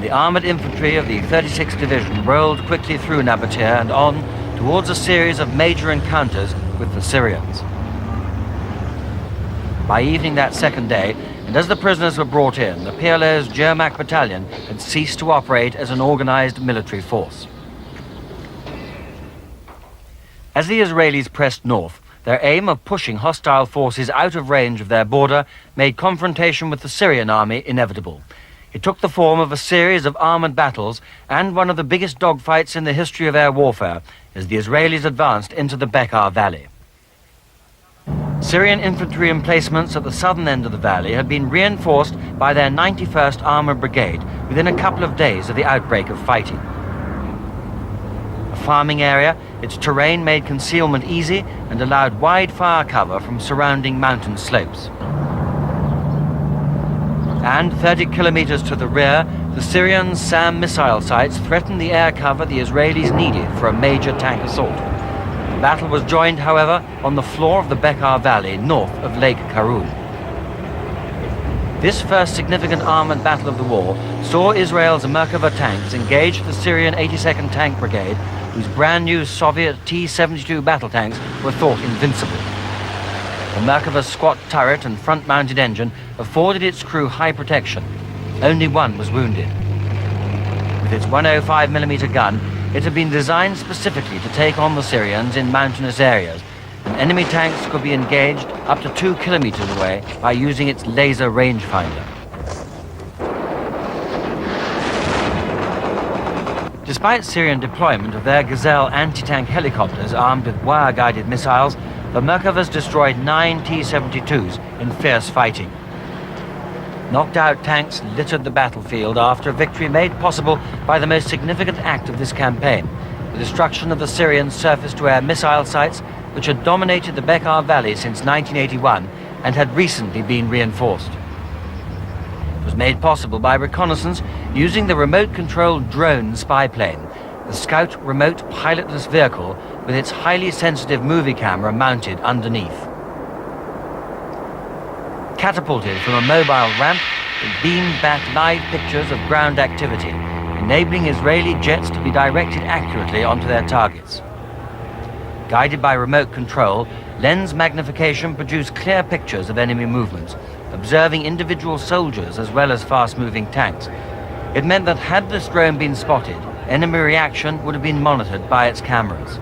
the armoured infantry of the 36th Division rolled quickly through Nabatea and on towards a series of major encounters with the Syrians. By evening that second day, and as the prisoners were brought in, the PLO's Jermak battalion had ceased to operate as an organised military force. As the Israelis pressed north, their aim of pushing hostile forces out of range of their border made confrontation with the Syrian army inevitable. It took the form of a series of armoured battles and one of the biggest dogfights in the history of air warfare as the Israelis advanced into the Bekaa Valley. Syrian infantry emplacements at the southern end of the valley had been reinforced by their 91st Armoured Brigade within a couple of days of the outbreak of fighting. A farming area, its terrain made concealment easy and allowed wide fire cover from surrounding mountain slopes. And 30 kilometers to the rear, the Syrian SAM missile sites threatened the air cover the Israelis needed for a major tank assault. The battle was joined, however, on the floor of the Bekaa Valley north of Lake Karun. This first significant armoured battle of the war saw Israel's Merkava tanks engage the Syrian 82nd Tank Brigade, whose brand new Soviet T-72 battle tanks were thought invincible. The Merkava's squat turret and front-mounted engine afforded its crew high protection. Only one was wounded. With its 105mm gun, it had been designed specifically to take on the Syrians in mountainous areas, and enemy tanks could be engaged up to 2 kilometers away by using its laser rangefinder. Despite Syrian deployment of their Gazelle anti-tank helicopters armed with wire-guided missiles, the Merkavas destroyed 9 T-72s in fierce fighting. Knocked-out tanks littered the battlefield after a victory made possible by the most significant act of this campaign, the destruction of the Syrian surface-to-air missile sites which had dominated the Bekaa Valley since 1981 and had recently been reinforced. It was made possible by reconnaissance using the remote-controlled drone spy plane, the Scout remote pilotless vehicle with its highly sensitive movie camera mounted underneath. Catapulted from a mobile ramp, it beamed back live pictures of ground activity, enabling Israeli jets to be directed accurately onto their targets. Guided by remote control, lens magnification produced clear pictures of enemy movements, observing individual soldiers as well as fast-moving tanks. It meant that had this drone been spotted, enemy reaction would have been monitored by its cameras.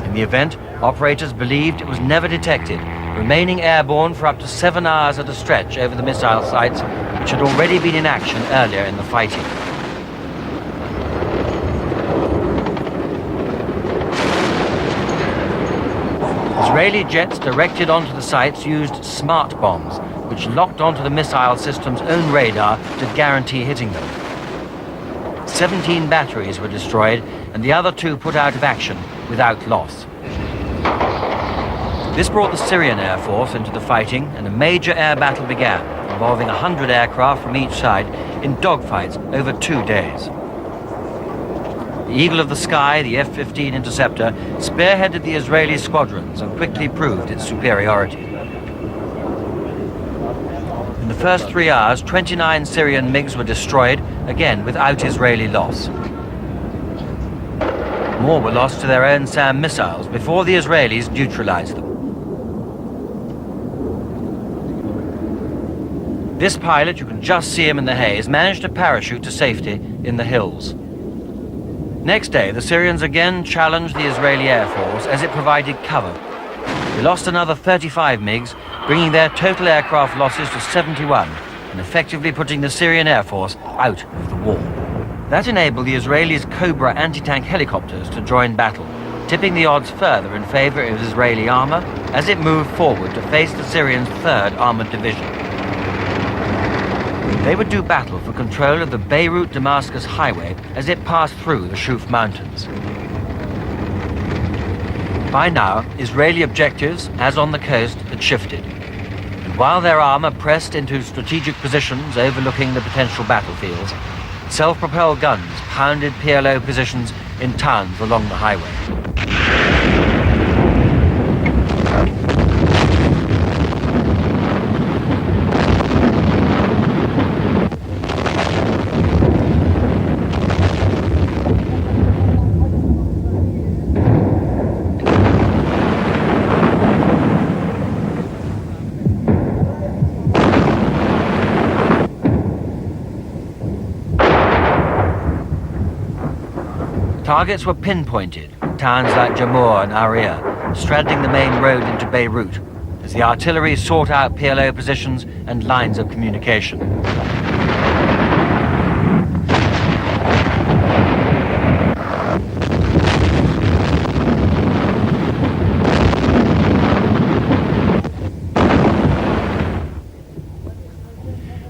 In the event, operators believed it was never detected, remaining airborne for up to 7 hours at a stretch over the missile sites, which had already been in action earlier in the fighting. Israeli jets directed onto the sites used smart bombs, which locked onto the missile system's own radar to guarantee hitting them. 17 batteries were destroyed, and the other 2 put out of action without loss. This brought the Syrian Air Force into the fighting, and a major air battle began, involving 100 aircraft from each side in dogfights over 2 days. The Eagle of the Sky, the F-15 Interceptor, spearheaded the Israeli squadrons and quickly proved its superiority. In the first 3 hours, 29 Syrian MiGs were destroyed, again without Israeli loss. More were lost to their own SAM missiles before the Israelis neutralized them. This pilot, you can just see him in the haze, managed to parachute to safety in the hills. Next day, the Syrians again challenged the Israeli Air Force as it provided cover. They lost another 35 MiGs, bringing their total aircraft losses to 71, and effectively putting the Syrian Air Force out of the war. That enabled the Israelis' Cobra anti-tank helicopters to join battle, tipping the odds further in favor of Israeli armor as it moved forward to face the Syrians' 3rd Armored Division. They would do battle for control of the Beirut-Damascus highway as it passed through the Shuf Mountains. By now, Israeli objectives, as on the coast, had shifted. And while their armor pressed into strategic positions overlooking the potential battlefields, self-propelled guns pounded PLO positions in towns along the highway. Targets were pinpointed, towns like Jamur and Aria, straddling the main road into Beirut, as the artillery sought out PLO positions and lines of communication.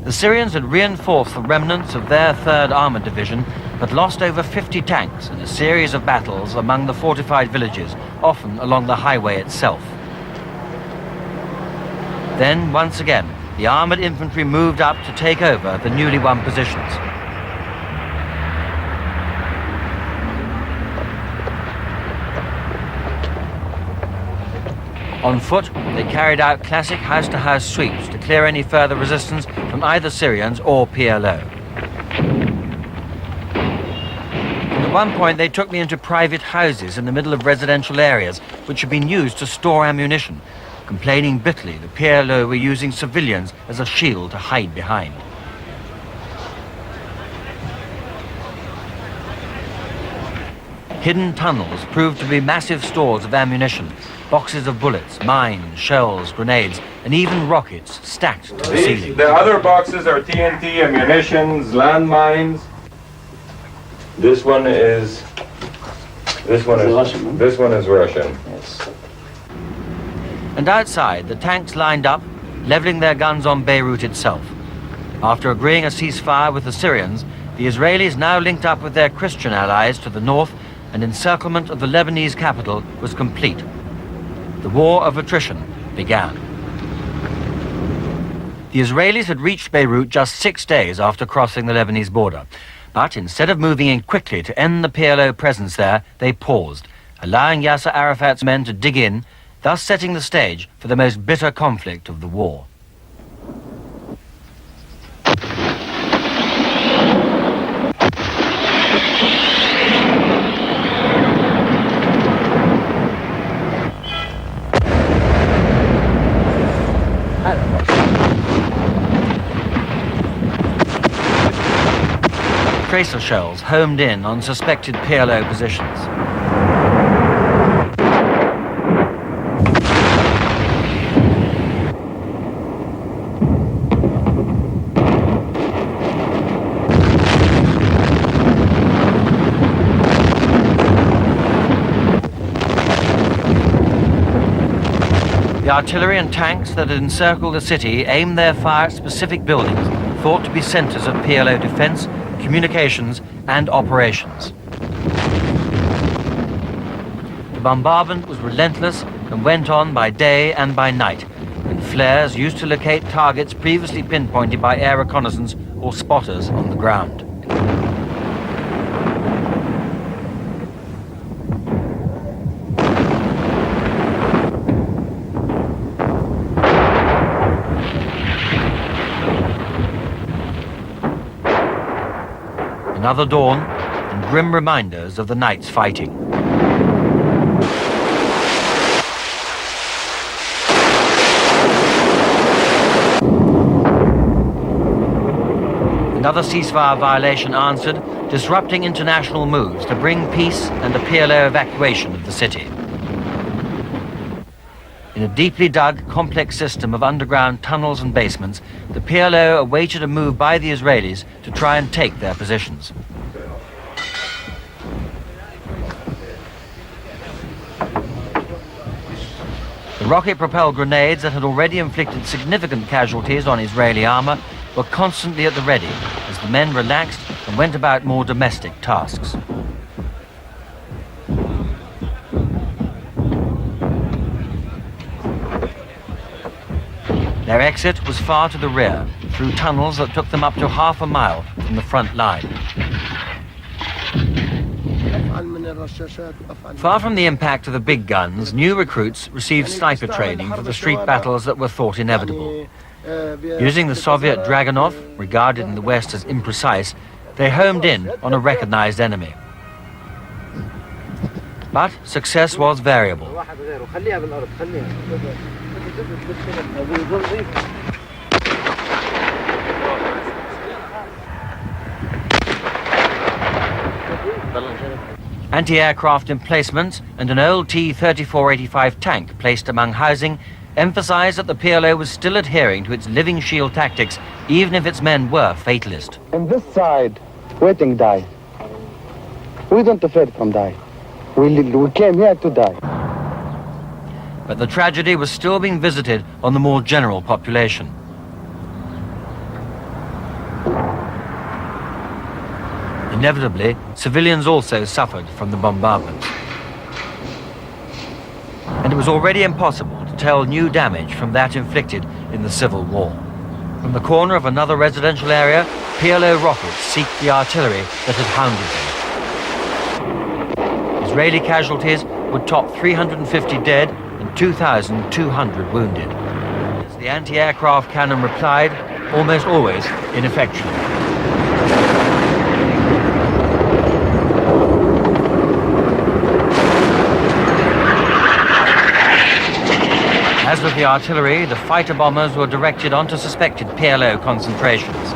The Syrians had reinforced the remnants of their 3rd Armoured Division, but lost over 50 tanks in a series of battles among the fortified villages, often along the highway itself. Then, once again, the armoured infantry moved up to take over the newly won positions. On foot, they carried out classic house-to-house sweeps to clear any further resistance from either Syrians or PLO. At one point, they took me into private houses in the middle of residential areas, which had been used to store ammunition, complaining bitterly the PLO were using civilians as a shield to hide behind. Hidden tunnels proved to be massive stores of ammunition, boxes of bullets, mines, shells, grenades, and even rockets stacked to the ceiling. The other boxes are TNT, ammunitions, landmines. This one is Russian. Yes. And outside, the tanks lined up, leveling their guns on Beirut itself. After agreeing a ceasefire with the Syrians, the Israelis now linked up with their Christian allies to the north, and encirclement of the Lebanese capital was complete. The war of attrition began. The Israelis had reached Beirut just 6 days after crossing the Lebanese border. But instead of moving in quickly to end the PLO presence there, they paused, allowing Yasser Arafat's men to dig in, thus setting the stage for the most bitter conflict of the war. Tracer shells homed in on suspected PLO positions. The artillery and tanks that had encircled the city aimed their fire at specific buildings thought to be centers of PLO defense, communications, and operations. The bombardment was relentless and went on by day and by night, and flares used to locate targets previously pinpointed by air reconnaissance or spotters on the ground. Another dawn, and grim reminders of the night's fighting. Another ceasefire violation answered, disrupting international moves to bring peace and a PLO evacuation of the city. In a deeply dug, complex system of underground tunnels and basements, the PLO awaited a move by the Israelis to try and take their positions. The rocket-propelled grenades that had already inflicted significant casualties on Israeli armor were constantly at the ready as the men relaxed and went about more domestic tasks. Their exit was far to the rear, through tunnels that took them up to half a mile from the front line. Far from the impact of the big guns, new recruits received sniper training for the street battles that were thought inevitable. Using the Soviet Dragunov, regarded in the West as imprecise, they homed in on a recognized enemy. But success was variable. Anti-aircraft emplacements and an old T-3485 tank placed among housing emphasized that the PLO was still adhering to its living shield tactics, even if its men were fatalist. On this side, waiting die. We don't afraid from die. We came here to die. But the tragedy was still being visited on the more general population. Inevitably, civilians also suffered from the bombardment. And it was already impossible to tell new damage from that inflicted in the Civil War. From the corner of another residential area, PLO rockets seeked the artillery that had hounded them. Israeli casualties would top 350 dead and 2,200 wounded. As the anti-aircraft cannon replied, almost always ineffectually. As with the artillery, the fighter bombers were directed onto suspected PLO concentrations.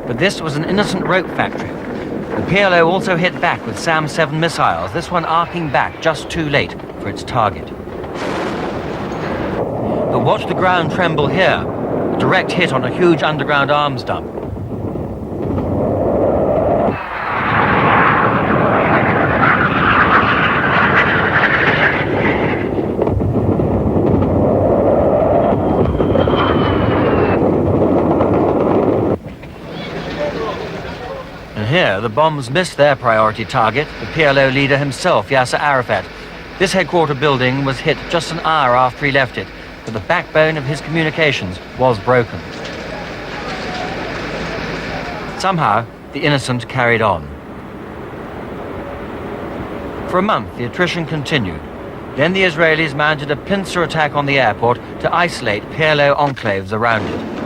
But this was an innocent rope factory. The PLO also hit back with SAM-7 missiles, this one arcing back just too late for its target. But watch the ground tremble here, a direct hit on a huge underground arms dump. Here, the bombs missed their priority target, the PLO leader himself, Yasser Arafat. This headquarter building was hit just an hour after he left it, but the backbone of his communications was broken. Somehow, the innocent carried on. For a month, the attrition continued. Then the Israelis mounted a pincer attack on the airport to isolate PLO enclaves around it.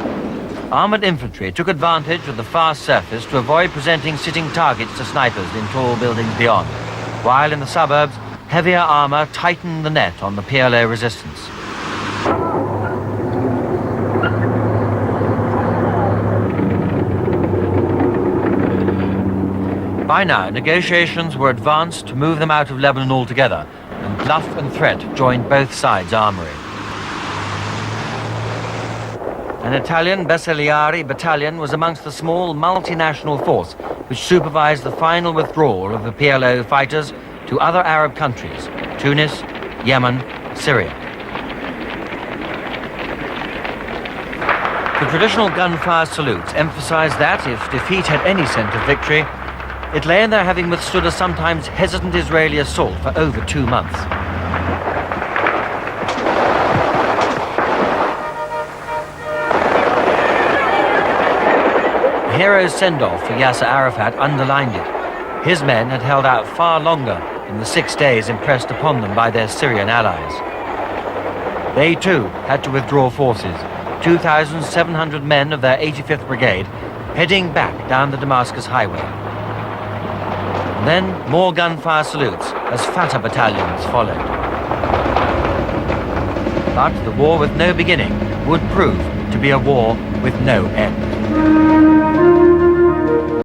Armored infantry took advantage of the fast surface to avoid presenting sitting targets to snipers in tall buildings beyond, while in the suburbs, heavier armor tightened the net on the PLO resistance. By now, negotiations were advanced to move them out of Lebanon altogether, and bluff and threat joined both sides' armory. An Italian Bersaglieri battalion was amongst the small multinational force which supervised the final withdrawal of the PLO fighters to other Arab countries, Tunis, Yemen, Syria. The traditional gunfire salutes emphasized that, if defeat had any scent of victory, it lay in their having withstood a sometimes hesitant Israeli assault for over 2 months. The hero's send-off for Yasser Arafat underlined it. His men had held out far longer than the 6 days impressed upon them by their Syrian allies. They too had to withdraw forces, 2,700 men of their 85th Brigade, heading back down the Damascus highway. And then more gunfire salutes as Fatah battalions followed. But the war with no beginning would prove to be a war with no end.